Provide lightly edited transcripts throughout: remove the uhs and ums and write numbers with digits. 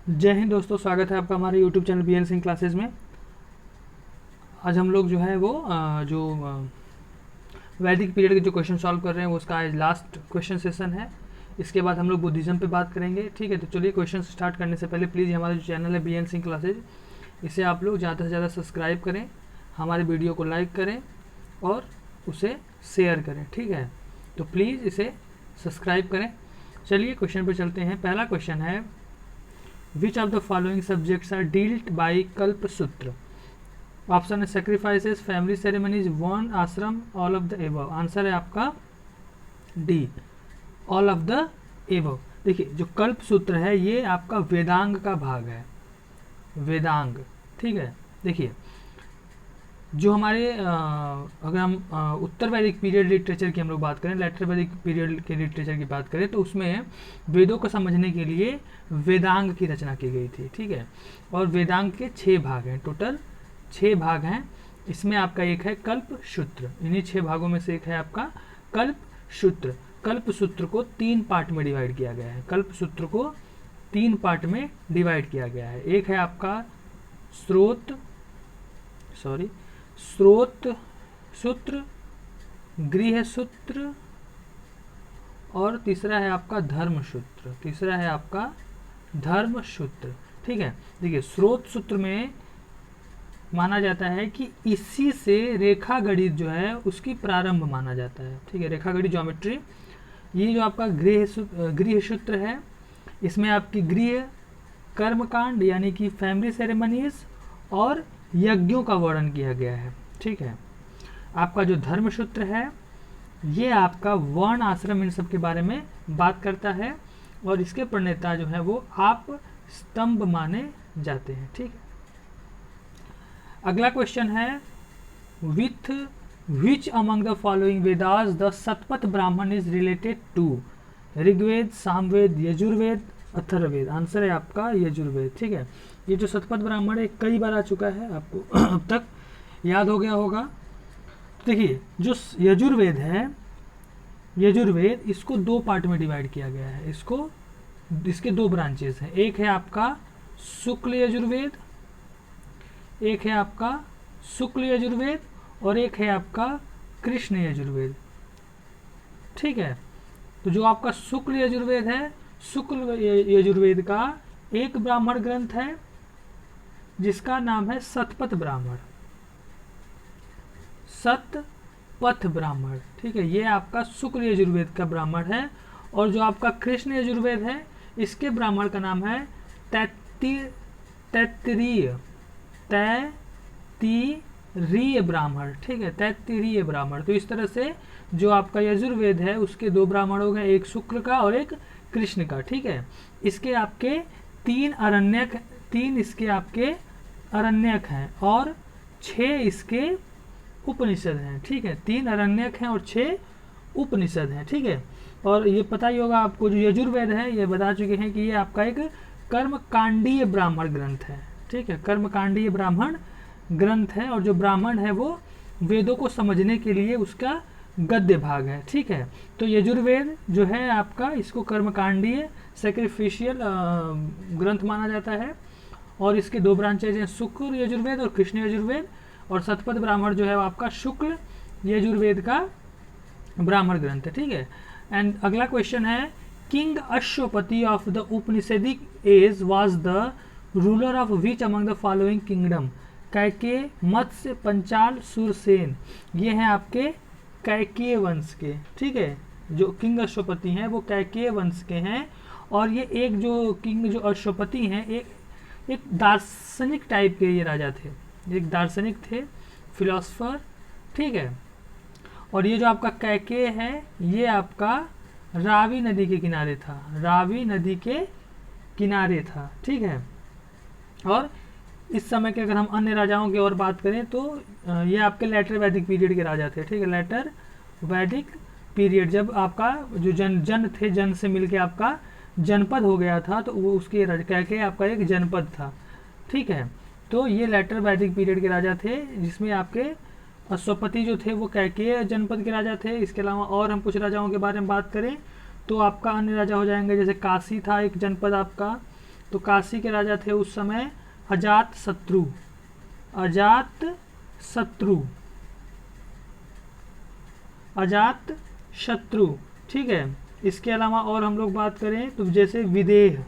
जय हिंद दोस्तों, स्वागत है आपका हमारे YouTube channel B N Singh classes में। आज हम लोग जो है वो वैदिक पीरियड के जो क्वेश्चन सॉल्व कर रहे हैं वो उसका आज लास्ट क्वेश्चन सेशन है। इसके बाद हम लोग बुद्धिज़्म पे बात करेंगे। ठीक है, तो चलिए क्वेश्चन स्टार्ट करने से पहले प्लीज़ हमारा जो चैनल है बी एन सिंह क्लासेज, इसे आप लोग ज़्यादा से ज़्यादा सब्सक्राइब करें, हमारे वीडियो को लाइक करें और उसे शेयर करें। ठीक है, तो प्लीज़ इसे सब्सक्राइब करें। चलिए क्वेश्चन पर चलते हैं। पहला क्वेश्चन है, which of the following subjects are dealt by Kalpa Sutra? Option है सेक्रीफाइसेस, फैमिली सेरेमनीज, वन, ashram, all of the above. Answer है आपका D, all of the above. देखिए, जो कल्प सूत्र है ये आपका वेदांग का भाग है, वेदांग। ठीक है, देखिए जो हमारे अगर हम उत्तर वैदिक पीरियड लिटरेचर की हम लोग बात करें, लेटर वैदिक पीरियड के लिटरेचर की बात करें, तो उसमें वेदों को समझने के लिए वेदांग की रचना की गई थी। ठीक है, और वेदांग के 6 भाग हैं, टोटल 6 भाग हैं। इसमें आपका एक है कल्प सूत्र, इन्हीं 6 भागों में से एक है आपका कल्प सूत्र। कल्प सूत्र को 3 पार्ट में डिवाइड किया गया है। कल्प सूत्र को 3 पार्ट में डिवाइड किया गया है। एक है आपका स्रोत सूत्र, गृह सूत्र, और तीसरा है आपका धर्म सूत्र। ठीक है, देखिए स्रोत सूत्र में माना जाता है कि इसी से रेखा गणित जो है उसकी प्रारंभ माना जाता है। ठीक है, रेखा गणित ज्योमेट्री। ये जो आपका गृह सूत्र है, इसमें आपकी गृह कर्मकांड यानी कि फैमिली सेरेमनीज और यज्ञों का वर्णन किया गया है। ठीक है, आपका जो धर्म सूत्र है ये आपका वर्ण आश्रम इन सब के बारे में बात करता है, और इसके प्रणेता जो है वो आप स्तंभ माने जाते हैं। ठीक है, अगला क्वेश्चन है, with which among the following Vedas the Shatapatha Brahmana is related to? Rigveda, Samaveda, Yajurveda, Atharvaveda. Answer है आपका यजुर्वेद। ठीक है, ये जो सतपथ ब्राह्मण है कई बार आ चुका है, आपको अब तक याद हो गया होगा। देखिए जो यजुर्वेद है, यजुर्वेद इसको 2 पार्ट में डिवाइड किया गया है। इसके 2 ब्रांचेस हैं। एक है आपका शुक्ल यजुर्वेद, और एक है आपका कृष्ण यजुर्वेद। ठीक है, तो जो आपका शुक्ल यजुर्वेद है, शुक्ल यजुर्वेद का एक ब्राह्मण ग्रंथ है जिसका नाम है सतपथ ब्राह्मण। ठीक है, ये आपका शुक्ल यजुर्वेद का ब्राह्मण है। और जो आपका कृष्ण यजुर्वेद है, इसके ब्राह्मण का नाम है तैत्तिरीय ब्राह्मण। ठीक है, तैत्तिरीय ब्राह्मण। तो इस तरह से जो आपका यजुर्वेद है उसके 2 ब्राह्मण हो गए, एक शुक्ल का और एक कृष्ण का। ठीक है, इसके आपके 3 इसके आपके अरण्यक हैं और 6 इसके उपनिषद हैं। ठीक है, 3 अरण्यक हैं और 6 उपनिषद हैं। ठीक है, और ये पता ही होगा आपको, जो यजुर्वेद है ये बता चुके हैं कि ये आपका एक कर्मकांडीय ब्राह्मण ग्रंथ है। ठीक है, कर्मकांडीय ब्राह्मण ग्रंथ है, और जो ब्राह्मण है वो वेदों को समझने के लिए उसका गद्य भाग है। ठीक है, तो यजुर्वेद जो है आपका, इसको कर्मकांडीय सैक्रिफिशियल ग्रंथ माना जाता है, और इसके 2 ब्रांचेज हैं, शुक्ल यजुर्वेद और कृष्ण यजुर्वेद। और सतपथ ब्राह्मण जो है आपका शुक्ल यजुर्वेद का ब्राह्मण ग्रंथ है। ठीक है, एंड अगला क्वेश्चन है, king Ashwapati of the Upanishadic age was the ruler of which among the following kingdom? Kaikeya, Matsya, Panchal, Surasena. ये हैं आपके कैकेय वंश के। ठीक है, जो किंग अश्वपति हैं वो कैकेय वंश के हैं। और ये एक जो किंग जो अश्वपति हैं, एक दार्शनिक टाइप के ये राजा थे, एक दार्शनिक थे, फिलोसफर। ठीक है, और ये जो आपका कैकेय है ये आपका रावी नदी के किनारे था। ठीक है, और इस समय के अगर हम अन्य राजाओं की और बात करें तो ये आपके लेटर वैदिक पीरियड के राजा थे। ठीक है, लेटर वैदिक पीरियड, जब आपका जो जन थे, जन से मिलके आपका जनपद हो गया था, तो वो उसके कैकेय आपका एक जनपद था। ठीक है, तो ये लेटर वैदिक पीरियड के राजा थे, जिसमें आपके अश्वपति जो थे वो कैकेय जनपद के राजा थे। इसके अलावा और हम कुछ राजाओं के बारे में बात करें तो आपका अन्य राजा हो जाएंगे, जैसे काशी था एक जनपद आपका, तो काशी के राजा थे उस समय अजात शत्रु, अजात शत्रु, अजात शत्रु, ठीक है। इसके अलावा और हम लोग बात करें तो जैसे विदेह,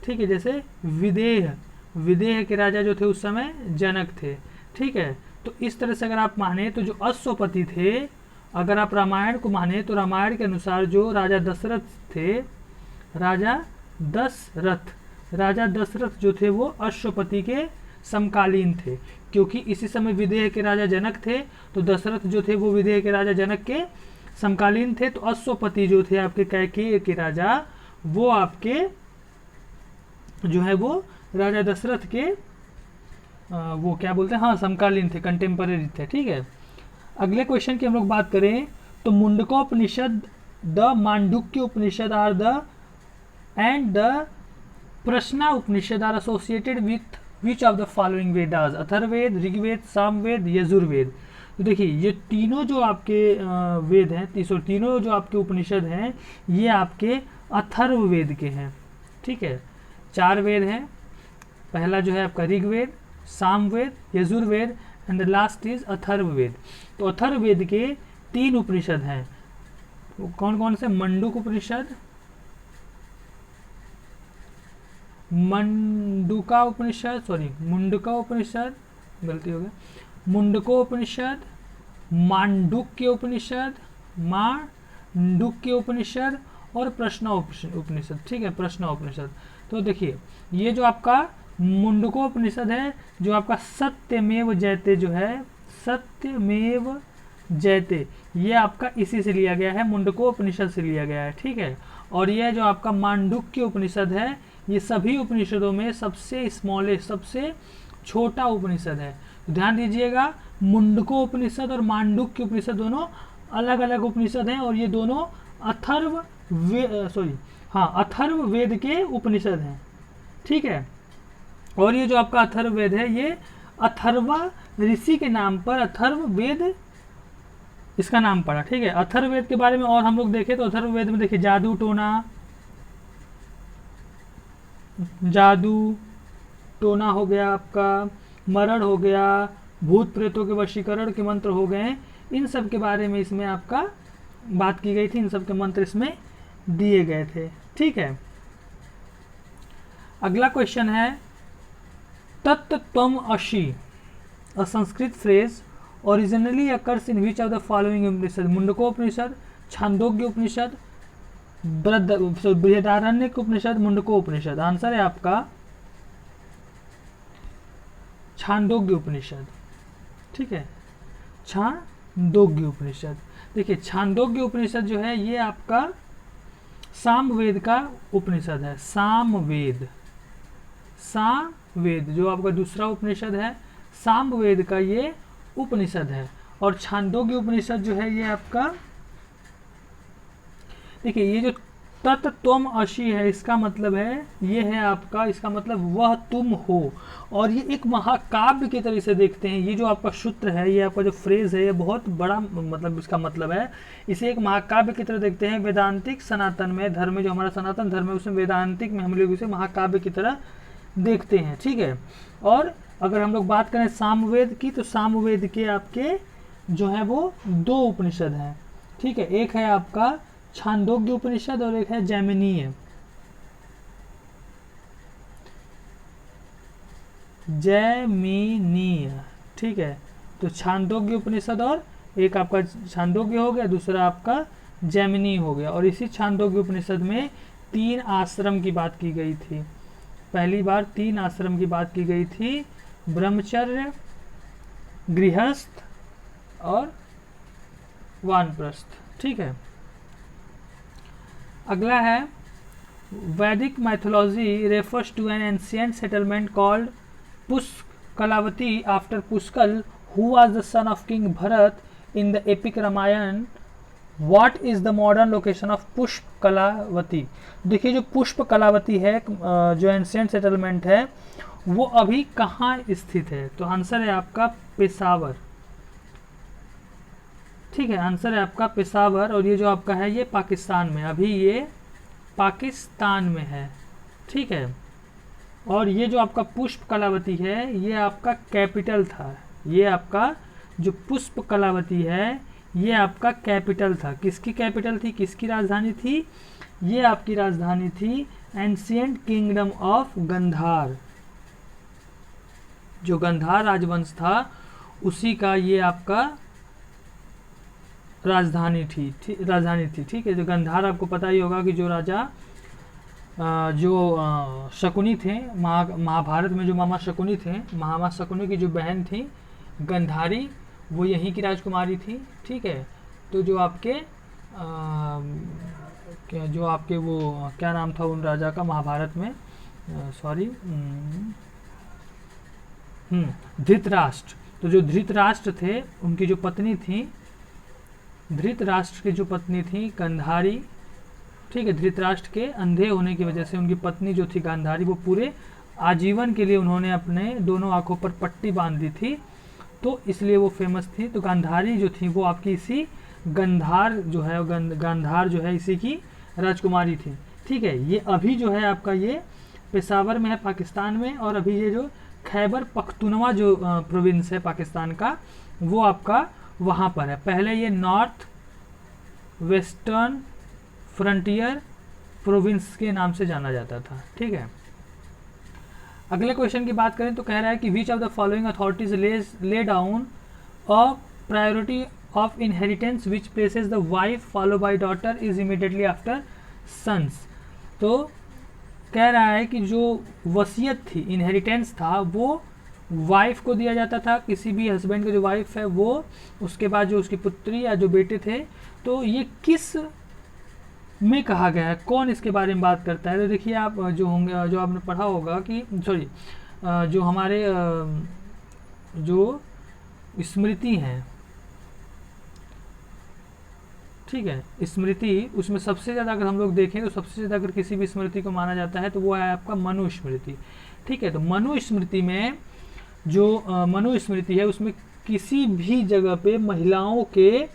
ठीक है, जैसे विदेह, विदेह के राजा जो थे उस समय जनक थे, ठीक है। तो इस तरह से अगर आप माने तो जो अश्वपति थे, अगर आप रामायण को माने तो रामायण के अनुसार जो राजा दशरथ थे, राजा दशरथ जो थे वो अश्वपति के समकालीन थे, क्योंकि इसी समय विदेह के राजा जनक थे, तो दशरथ जो थे वो विदेह के राजा जनक के समकालीन थे। तो अश्वपति जो थे आपके कैकेयी के राजा, वो आपके जो है वो राजा दशरथ के वो क्या बोलते हैं, हाँ, समकालीन थे, कंटेम्पररी थे, ठीक है। अगले क्वेश्चन की हम लोग बात करें तो Mundakopanishad, the Mandukya Upanishad are the and the Prashna Upanishad are associated with which of the following Vedas, Atharvaveda, Rigveda, Samaveda, Yajurveda. तो देखिए ये तीनों जो आपके वेद हैं, तीनों जो आपके उपनिषद हैं, ये आपके अथर्ववेद के हैं, ठीक है। 4 वेद हैं, पहला जो है आपका Rigveda, Samaveda, Yajurveda and the last is Atharvaveda. तो अथर्ववेद के 3 उपनिषद हैं, कौन कौन से? मंडूक उपनिषद, मुंडका उपनिषद, गलती हो गया, मुंडकोपनिषद, मांडुक्य उपनिषद, और प्रश्नोपनिषद, ठीक है, प्रश्नोपनिषद। तो देखिए ये जो आपका मुंडकोपनिषद है, जो आपका सत्यमेव जयते जो है, सत्यमेव जयते, ये आपका इसी से लिया गया है, मुंडकोपनिषद से लिया गया है, ठीक है। और यह जो आपका मांडुक्य उपनिषद है, ये सभी उपनिषदों में सबसे स्मॉलेस्ट, सबसे छोटा उपनिषद है। तो ध्यान दीजिएगा, मुंडकोपनिषद और मांडुक्य उपनिषद दोनों अलग अलग उपनिषद हैं, और ये दोनों अथर्ववेद के उपनिषद हैं, ठीक है। और ये जो आपका अथर्ववेद है, ये अथर्वा ऋषि के नाम पर अथर्ववेद इसका नाम पड़ा, ठीक है। अथर्ववेद के बारे में और हम लोग देखें तो अथर्ववेद में देखिए जादू टोना हो गया आपका, मरण हो गया, भूत प्रेतों के वशीकरण के मंत्र हो गए, इन सब के बारे में इसमें आपका बात की गई थी, इन सब के मंत्र इसमें दिए गए थे, ठीक है। अगला क्वेश्चन है Tattvam Asi, a Sanskrit phrase originally occurs in which of the following Upanishad, Mundakopanishad, Chandogya Upanishad, Brihadaranyaka Upanishad, Mundakopanishad. Answer है आपका छांदोग्य उपनिषद, ठीक है, छांदोग्य उपनिषद। देखिए छांदोग्य उपनिषद जो है ये आपका सामवेद का उपनिषद है, सामवेद जो आपका दूसरा उपनिषद है, सामवेद का ये उपनिषद है। और छांदोग्य उपनिषद जो है ये आपका, देखिए ये जो तत्त्वम अशी है, इसका मतलब है, ये है आपका, इसका मतलब वह तुम हो। और ये एक महाकाव्य की तरह से देखते हैं, ये जो आपका सूत्र है, ये आपका जो फ्रेज है, ये बहुत बड़ा मतलब इसका मतलब है, इसे एक महाकाव्य की तरह देखते हैं। वेदांतिक सनातन में धर्म में, जो हमारा सनातन धर्म है, उसमें वेदांतिक में हम लोग इसे महाकाव्य की तरह देखते हैं, ठीक है। और अगर हम लोग बात करें सामवेद की, तो सामवेद के आपके जो है वो 2 उपनिषद हैं, ठीक है। एक है आपका छांदोग्य उपनिषद और एक है जैमिनीय, ठीक है। तो छांदोग्य उपनिषद, और एक आपका छांदोग्य हो गया, दूसरा आपका जैमिनी हो गया। और इसी छांदोग्य उपनिषद में 3 आश्रम की बात की गई थी, पहली बार 3 आश्रम की बात की गई थी, ब्रह्मचर्य, गृहस्थ और वानप्रस्थ, ठीक है। अगला है Vedic mythology refers to an ancient settlement called Pushkalavati after Pushkal who was the son of king Bharat in the epic Ramayana. What is the modern location of Pushpakalavati? देखिए जो पुष्पकलावती है, जो एंशिएंट सेटलमेंट है, वो अभी कहाँ स्थित है? तो आंसर है आपका पेशावर, ठीक है, आंसर है आपका पेशावर। और ये जो आपका है ये पाकिस्तान में, अभी ये पाकिस्तान में है, ठीक है। और ये जो आपका पुष्प कलावती है ये आपका कैपिटल था, ये आपका जो पुष्प कलावती है ये आपका कैपिटल था। किसकी कैपिटल थी, किसकी राजधानी थी, ये आपकी राजधानी थी एंशिएंट किंगडम ऑफ गंधार, जो गंधार राजवंश था उसी का ये आपका राजधानी थी, ठीक है। जो गंधार आपको पता ही होगा कि जो राजा शकुनी थे, महाभारत में जो मामा शकुनी थे, मामा शकुनी की जो बहन थी गंधारी, वो यहीं की राजकुमारी थी, ठीक है। तो जो आपके वो क्या नाम था उन राजा का महाभारत में, धृतराष्ट्र। तो जो धृतराष्ट्र थे उनकी जो पत्नी थी, धृतराष्ट्र की जो पत्नी थी गांधारी, ठीक है। धृतराष्ट्र के अंधे होने की वजह से उनकी पत्नी जो थी गांधारी, वो पूरे आजीवन के लिए उन्होंने अपने दोनों आंखों पर पट्टी बांध दी थी, तो इसलिए वो फेमस थी। तो गांधारी जो थी वो आपकी इसी गांधार जो है इसी की राजकुमारी थी, ठीक है। ये अभी जो है आपका ये पेशावर में है पाकिस्तान में, और अभी ये जो खैबर पख्तूनवा जो प्रोविंस है पाकिस्तान का वो आपका वहाँ पर है। पहले ये नॉर्थ वेस्टर्न फ्रंटियर प्रोविंस के नाम से जाना जाता था, ठीक है। अगले क्वेश्चन की बात करें तो कह रहा है कि which of the following authorities lay down a priority of inheritance which places the wife follow by daughter is immediately after sons. तो कह रहा है कि जो वसीयत थी, इनहेरिटेंस था, वो वाइफ को दिया जाता था, किसी भी हस्बैंड की जो वाइफ है वो, उसके बाद जो उसकी पुत्री या जो बेटे थे। तो ये किस में कहा गया है, कौन इसके बारे में बात करता है? तो देखिए आप जो होंगे, जो आपने पढ़ा होगा कि जो हमारे जो स्मृति हैं, ठीक है, स्मृति, उसमें सबसे ज़्यादा अगर हम लोग देखें तो सबसे ज़्यादा अगर किसी भी स्मृति को माना जाता है तो वो है आपका मनुस्मृति, ठीक है। तो मनुस्मृति में जो मनुस्मृति है उसमें किसी भी जगह पे महिलाओं के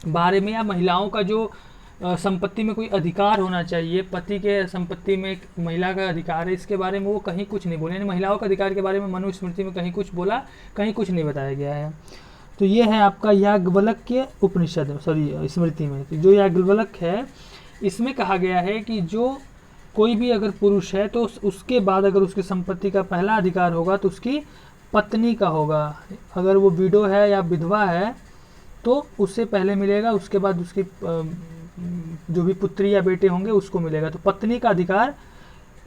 बारे में या महिलाओं का जो संपत्ति में कोई अधिकार होना चाहिए, पति के संपत्ति में महिला का अधिकार है, इसके बारे में वो कहीं कुछ नहीं बोले। यानी महिलाओं के अधिकार के बारे में मनुस्मृति में कहीं कुछ बोला, कहीं कुछ नहीं बताया गया है। तो ये है आपका याज्ञवल्क्य उपनिषद, स्मृति में। तो जो याज्ञवल्क्य है इसमें कहा गया है कि जो कोई भी अगर पुरुष है तो उसके बाद अगर उसकी संपत्ति का पहला अधिकार होगा तो उसकी पत्नी का होगा। अगर वो विडो है या विधवा है तो उससे पहले मिलेगा, उसके बाद उसकी जो भी पुत्री या बेटे होंगे उसको मिलेगा। तो पत्नी का अधिकार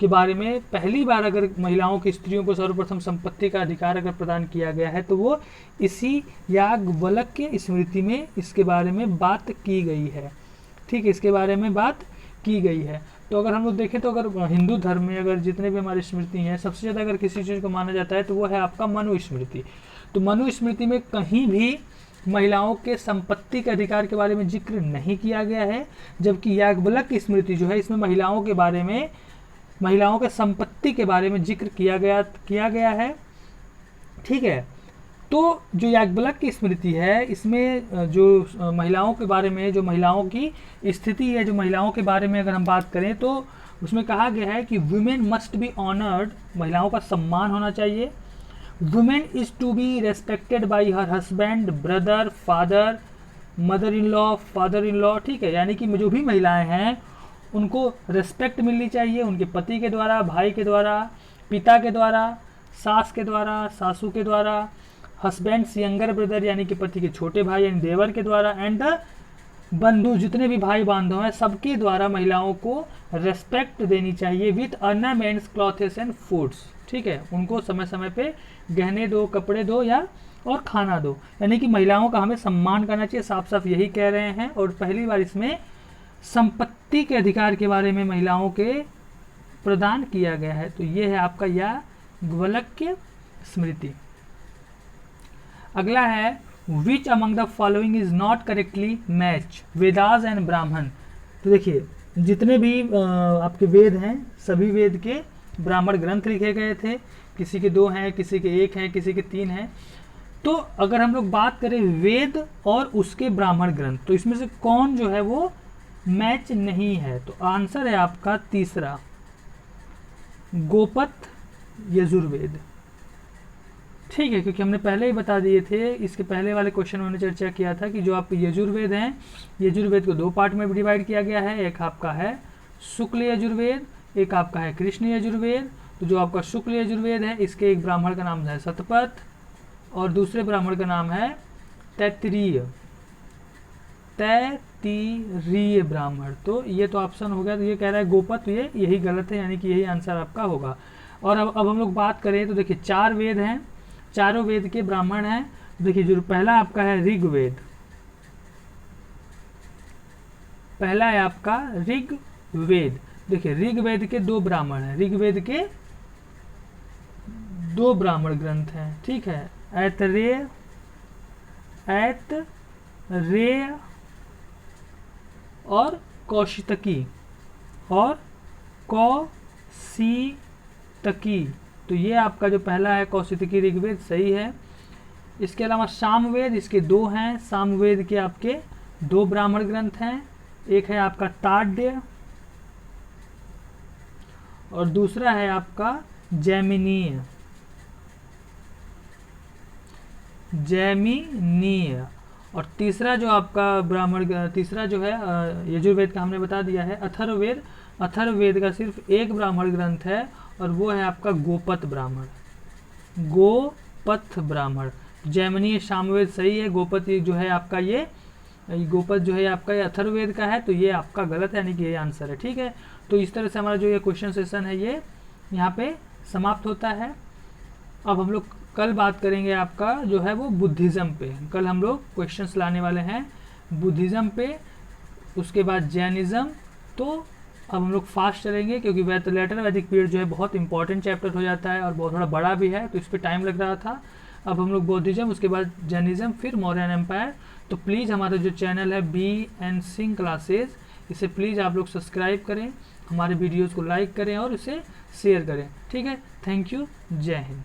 के बारे में पहली बार अगर महिलाओं की, स्त्रियों को सर्वप्रथम संपत्ति का अधिकार अगर प्रदान किया गया है तो वो इसी याज्ञवल्क्य स्मृति में इसके बारे में बात की गई है, ठीक है, इसके बारे में बात की गई है। तो अगर हम लोग देखें तो अगर हिंदू धर्म में अगर जितने भी हमारी स्मृति हैं सबसे ज़्यादा अगर किसी चीज़ को माना जाता है तो वो है आपका मनुस्मृति। तो मनुस्मृति में कहीं भी महिलाओं के संपत्ति के अधिकार के बारे में जिक्र नहीं किया गया है, जबकि याज्ञवल्क्य स्मृति जो है इसमें महिलाओं के बारे में, महिलाओं के संपत्ति के बारे में जिक्र किया गया है, ठीक है। तो जो याज्ञवल्क्य स्मृति है इसमें जो महिलाओं के बारे में, जो महिलाओं की स्थिति है, जो महिलाओं के बारे में अगर हम बात करें तो उसमें कहा गया है कि वुमेन मस्ट बी ऑनर्ड, महिलाओं का सम्मान होना चाहिए। Women is to be respected by her husband, brother, father, mother in law, ठीक है। यानी कि जो भी महिलाएं हैं उनको रेस्पेक्ट मिलनी चाहिए उनके पति के द्वारा, भाई के द्वारा, पिता के द्वारा, सास के द्वारा, सासू के द्वारा, हस्बैंड्स यंगर ब्रदर यानी कि पति के छोटे भाई यानी देवर के द्वारा, एंड द बंधु, जितने भी भाई बांधव हैं सबके द्वारा महिलाओं को रेस्पेक्ट देनी चाहिए with ornaments, clothes and foods, ठीक है। उनको समय समय पे गहने दो, कपड़े दो या और खाना दो, यानी कि महिलाओं का हमें सम्मान करना चाहिए, साफ साफ यही कह रहे हैं। और पहली बार इसमें संपत्ति के अधिकार के बारे में महिलाओं के प्रदान किया गया है। तो ये है आपका याज्ञवल्क्य स्मृति। अगला है विच among the following is not correctly match, Vedas and ब्राह्मण। तो देखिए जितने भी आपके वेद हैं सभी वेद के ब्राह्मण ग्रंथ लिखे गए थे, किसी के 2 हैं, किसी के 1 हैं, किसी के 3 हैं। तो अगर हम लोग बात करें वेद और उसके ब्राह्मण ग्रंथ तो इसमें से कौन जो है वो मैच नहीं है, तो आंसर है आपका तीसरा, गोपथ यजुर्वेद। ठीक है, क्योंकि हमने पहले ही बता दिए थे, इसके पहले वाले क्वेश्चन में हमने चर्चा किया था कि जो आपके यजुर्वेद हैं, यजुर्वेद को दो पार्ट में डिवाइड किया गया है। एक आपका है शुक्ल यजुर्वेद, एक आपका है कृष्ण यजुर्वेद। तो जो आपका शुक्ल यजुर्वेद है, इसके एक ब्राह्मण का नाम है शतपथ और दूसरे ब्राह्मण का नाम है तैत्तिरीय ब्राह्मण। तो ये तो ऑप्शन हो गया। तो ये कह रहा है गोपथ, तो ये यही गलत है, यानी कि यही आंसर आपका होगा। और अब हम लोग बात करें तो देखिए 4 वेद हैं, चारों वेद के ब्राह्मण हैं। देखिए जो पहला आपका है ऋग्वेद, पहला है आपका ऋग्वेद। देखिए ऋग्वेद के 2 ब्राह्मण हैं, ऋग्वेद के 2 ब्राह्मण ग्रंथ हैं। ठीक है, ऐतरेय और कौशितकी और कौशितकी। तो ये आपका जो पहला है कौशितकी ऋग्वेद सही है। इसके अलावा सामवेद, इसके 2 हैं। सामवेद के आपके 2 ब्राह्मण ग्रंथ हैं, एक है आपका ताड्य और दूसरा है आपका जैमिनीय। और तीसरा जो आपका ब्राह्मण, तीसरा जो है यजुर्वेद का हमने बता दिया है अथर्ववेद। अथर्ववेद का सिर्फ एक ब्राह्मण ग्रंथ है और वो है आपका गोपथ ब्राह्मण। जैमिनीय सामवेद सही है, गोपथ जो है आपका ये गोपथ जो है आपका ये अथर्ववेद का है, तो ये आपका गलत है, यानी कि ये आंसर है। ठीक है, तो इस तरह से हमारा जो ये क्वेश्चन सेशन है ये यहाँ पे समाप्त होता है। अब हम लोग कल बात करेंगे आपका जो है वो बुद्धिज़्म पे। कल हम लोग क्वेश्चंस लाने वाले हैं बुद्धिज़्म पे, उसके बाद जैनिज़्म। तो अब हम लोग फास्ट चलेंगे क्योंकि लेटर वैदिक पीरियड जो है बहुत इंपॉर्टेंट चैप्टर हो जाता है और बहुत थोड़ा बड़ा भी है, तो इस पर टाइम लग रहा था। अब हम लोग बुद्धिज़्म, उसके बाद जैनिज़्म, फिर मौर्यन एम्पायर। तो प्लीज़ हमारा जो चैनल है BN सिंह क्लासेस, इसे प्लीज़ आप लोग सब्सक्राइब करें, हमारे वीडियोज़ को लाइक करें और इसे शेयर करें। ठीक है, थैंक यू, जय हिंद।